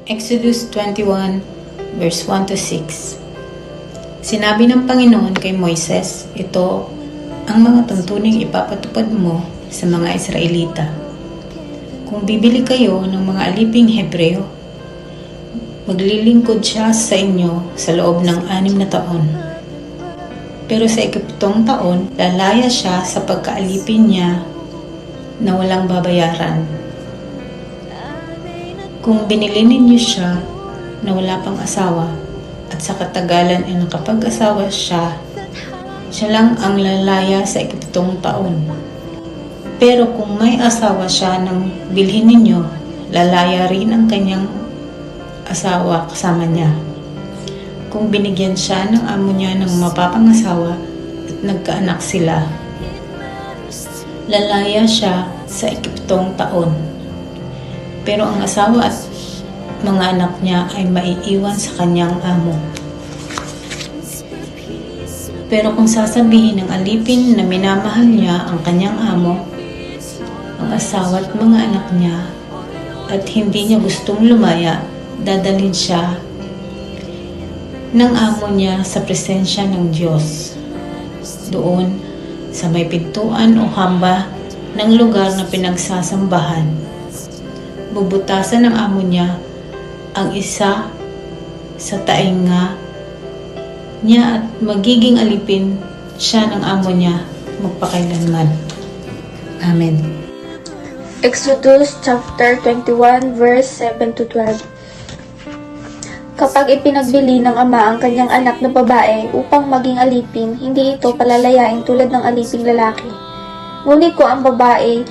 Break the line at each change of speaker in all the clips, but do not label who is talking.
Exodus 21 verse 1 to 6. Sinabi ng Panginoon kay Moises, ito ang mga tuntuning ipapatupad mo sa mga Israelita. Kung bibili kayo ng mga aliping Hebreo, maglilingkod siya sa inyo sa loob ng 6 na taon. Pero sa 7th taon, lalaya siya sa pagkaalipin niya na walang babayaran. Kung binili ninyo siya na wala pang asawa at sa katagalan ay nakapag-asawa siya, siya lang ang lalaya sa 7th taon. Pero kung may asawa siya nang bilhin ninyo, lalaya rin ang kanyang asawa kasama niya. Kung binigyan siya ng amo niya ng mapapangasawa at nagkaanak sila, lalaya siya sa 7th taon. Pero ang asawa at mga anak niya ay maiiwan sa kanyang amo. Pero kung sasabihin ng alipin na minamahal niya ang kanyang amo, ang asawa at mga anak niya, at hindi niya gustong lumaya, dadalhin siya ng amo niya sa presensya ng Diyos. Doon sa may pintuan o hamba ng lugar na pinagsasambahan, bubutasan ng amo niya ang isa sa tainga niya at magiging alipin siya ng amo niya magpakailanman. Amen.
Exodus chapter 21 verse 7 to 12. Kapag ipinagbili ng ama ang kanyang anak na babae upang maging alipin, hindi ito palalayain tulad ng aliping lalaki. Ngunit kung ang babae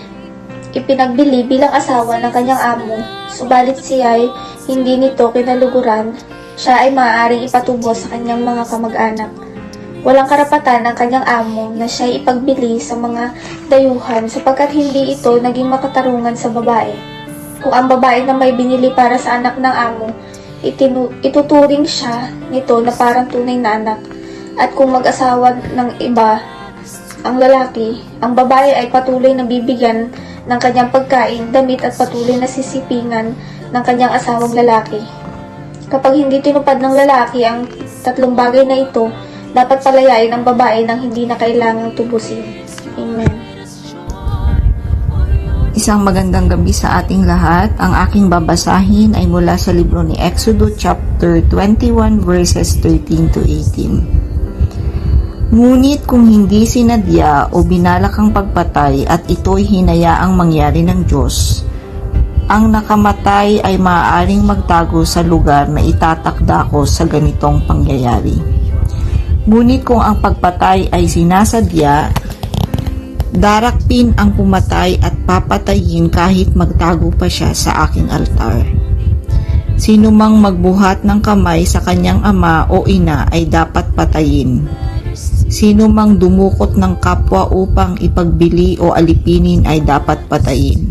ipinagbili bilang asawa ng kanyang amo, subalit siya ay hindi nito kinaluguran, siya ay maaaring ipatubo sa kanyang mga kamag-anak. Walang karapatan ng kanyang amo na siya ay ipagbili sa mga dayuhan sapagkat hindi ito naging makatarungan sa babae. Kung ang babae na may binili para sa anak ng amo, ituturing siya nito na parang tunay na anak. At kung mag-asawa ng iba ang lalaki, ang babae ay patuloy na bibigyan ng kanyang pagkain, damit at patuloy na sisipingan ng kanyang asawang lalaki. Kapag hindi tinupad ng lalaki ang 3 bagay na ito, dapat palayain ang babae nang hindi na kailangang tubusin. Amen.
Isang magandang gabi sa ating lahat. Ang aking babasahin ay mula sa libro ni Exodus chapter 21 verses 13 to 18. Ngunit kung hindi sinadya o binalak ang pagpatay at ito'y hinayaang mangyari ng Diyos, ang nakamatay ay maaaring magtago sa lugar na itatakda ko sa ganitong pangyayari. Ngunit kung ang pagpatay ay sinasadya, darakpin ang pumatay at papatayin kahit magtago pa siya sa aking altar. Sino mang magbuhat ng kamay sa kanyang ama o ina ay dapat patayin. Sino mang dumukot ng kapwa upang ipagbili o alipinin ay dapat patayin.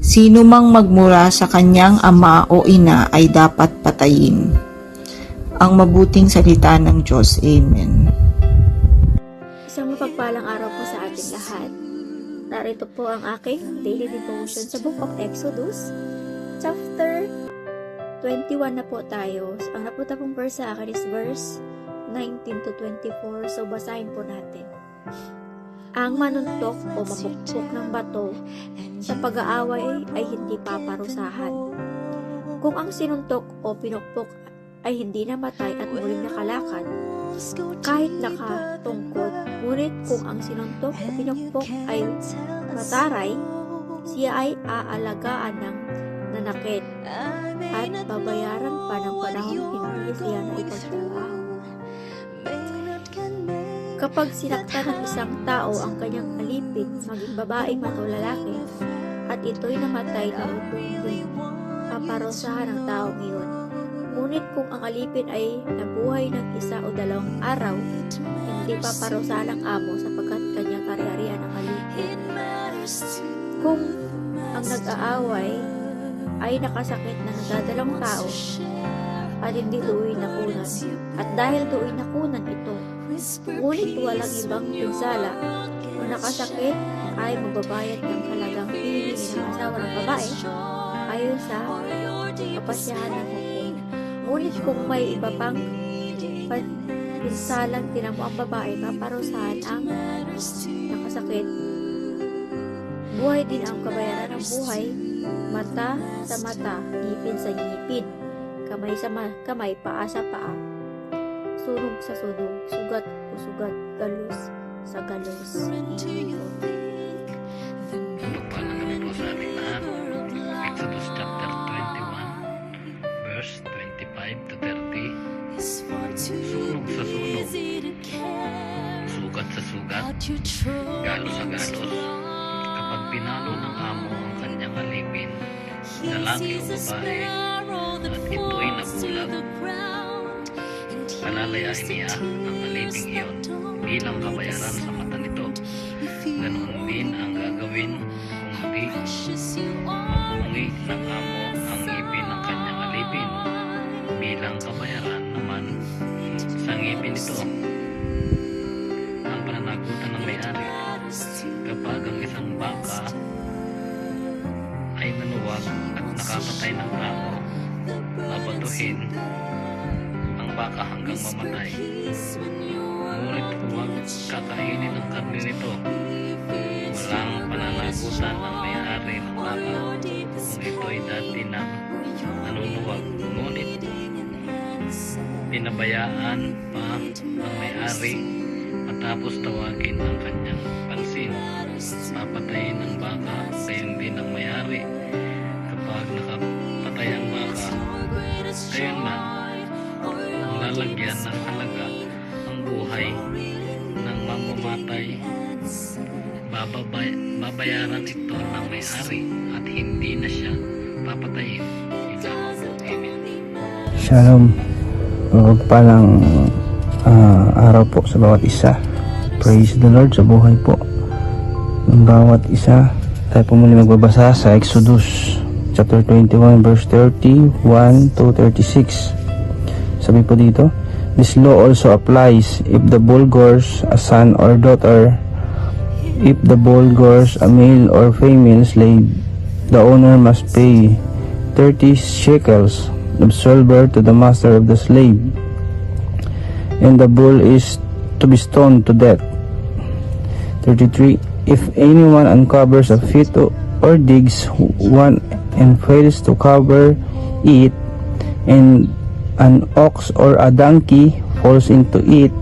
Sino mang magmura sa kanyang ama o ina ay dapat patayin. Ang mabuting salita ng Diyos. Amen.
Isang mapagpalang araw po sa ating lahat. Narito po ang aking daily devotion sa Book of Exodus, chapter 21 na po tayo. Ang napunta pong verse sa akin is verse 19 to 24. So basahin po natin. Ang manuntok o mapukpok ng bato sa pag-aaway ay hindi paparusahan. Kung ang sinuntok o pinukpok ay hindi namatay at muling nakalakad, kahit nakatungkod, ngunit kung ang sinuntok o pinukpok ay mataray, siya ay aalagaan ng nanakit at babayaran pa ng panahong hindi siya na ipagtrabaho. Kapag sinaktan ng isang tao ang kanyang alipin, maging babae man o lalaki, at ito'y namatay na hindi paparusahan ng taong iyon. Ngunit kung ang alipin ay nabuhay ng 1 o 2 araw, hindi paparusahan ang amo sapagkat kanyang ari-arian ang alipin. Kung ang nag-aaway ay nakasakit na nagdadalang tao at hindi tuloy nakunan, at dahil tuloy nakunan ito, ngunit walang ibang pinsala, kung nakasakit ay magbabayad ng halagang hinihingi ng asawa ng babae ayon sa mapasyahan ng hukom. Ngunit kung may iba pang pinsalang tinamo ang babae, paparusahan ang nakasakit. Buhay din ang kabayaran ng buhay, mata sa mata, ngipin sa ngipin, kamay sa kamay, paa sa paa, sunog sa sunog, sugat o sugat, galos sa galos.
Magpapalaman po sa aming lahat. Exodus chapter 21, verse 25 to 30. Sunog sa sunog, sugat sa sugat, galos sa galos. Kapag pinalo ng amo ang kanyang alipin, lalaki o babae, at ito'y nabulag, palalayain niya ang aliping iyon bilang kabayaran sa mata nito. Ganoon din ang gagawin kung di mapungi ng amo ang ngipin ng kanyang alipin bilang kabayaran naman sa ngipin nito. Ang pananagutan ng may-ari, kapag ang isang baka ay nanuwag at nakapatay ng amo, abatuhin ang baka hanggang mamatay. Ngunit huwag kakainin ang karne nito. Walang pananagutan ng may-ari ng baka kung ito'y dati na nanunuwag, ngunit pinabayaan pa ng may-ari matapos tawagin ang kanyang pansin. Papatayin ang baka, gayon din ang may-ari. Kapag nakapatay ang baka, gayon man ang lalagyan ng halaga ang buhay ng mamamatay. Babayaran ito ng may-ari at hindi na siya papatayin. Amen.
Shalom. Magpalang araw po sa bawat isa. Praise the Lord sa buhay po ng bawat isa. Tayo po muli magbabasa sa Exodus chapter 21 verse 31 to 36. Sabi po dito, this law also applies if the bull gores a son or daughter. If the bull gores a male or female slave, the owner must pay 30 shekels of silver to the master of the slave, and the bull is to be stoned to death. 33. If anyone uncovers a feet or digs one and fails to cover it, and an ox or a donkey falls into it,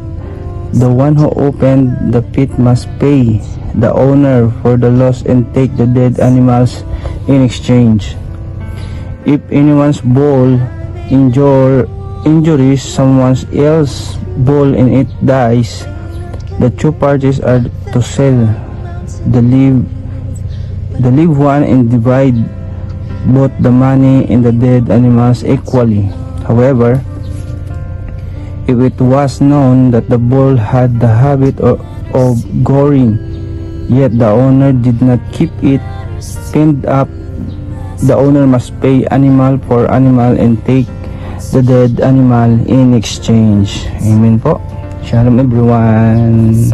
the one who opened the pit must pay the owner for the loss and take the dead animals in exchange. If anyone's bull injures someone else's bull and it dies, the two parties are to sell the live one and divide both the money and the dead animals equally. However, if it was known that the bull had the habit of goring, yet the owner did not keep it pinned up, the owner must pay animal for animal and take the dead animal in exchange. Amen po. Shalom everyone.